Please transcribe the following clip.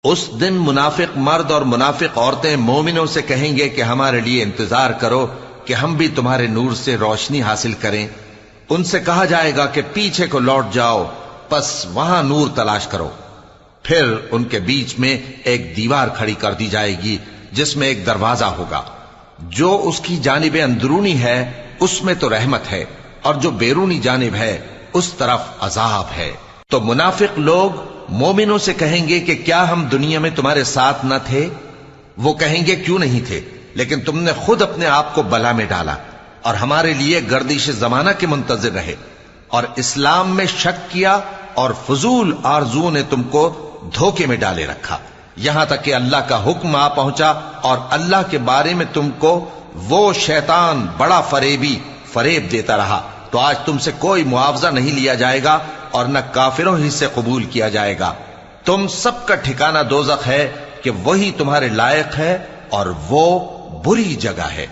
اس دن منافق مرد اور منافق عورتیں مومنوں سے کہیں گے کہ ہمارے لیے انتظار کرو کہ ہم بھی تمہارے نور سے روشنی حاصل کریں۔ ان سے کہا جائے گا کہ پیچھے کو لوٹ جاؤ، پس وہاں نور تلاش کرو۔ پھر ان کے بیچ میں ایک دیوار کھڑی کر دی جائے گی جس میں ایک دروازہ ہوگا، جو اس کی جانب اندرونی ہے اس میں تو رحمت ہے، اور جو بیرونی جانب ہے اس طرف عذاب ہے۔ تو منافق لوگ مومنوں سے کہیں گے کہ کیا ہم دنیا میں تمہارے ساتھ نہ تھے؟ وہ کہیں گے کیوں نہیں تھے، لیکن تم نے خود اپنے آپ کو بلا میں ڈالا اور ہمارے لیے گردش زمانہ کے منتظر رہے، اور اسلام میں شک کیا، اور فضول آرزو نے تم کو دھوکے میں ڈالے رکھا، یہاں تک کہ اللہ کا حکم آ پہنچا اور اللہ کے بارے میں تم کو وہ شیطان بڑا فریبی فریب دیتا رہا۔ تو آج تم سے کوئی معاوضہ نہیں لیا جائے گا اور نہ کافروں ہی سے قبول کیا جائے گا۔ تم سب کا ٹھکانہ دوزخ ہے کہ وہی تمہارے لائق ہے، اور وہ بری جگہ ہے۔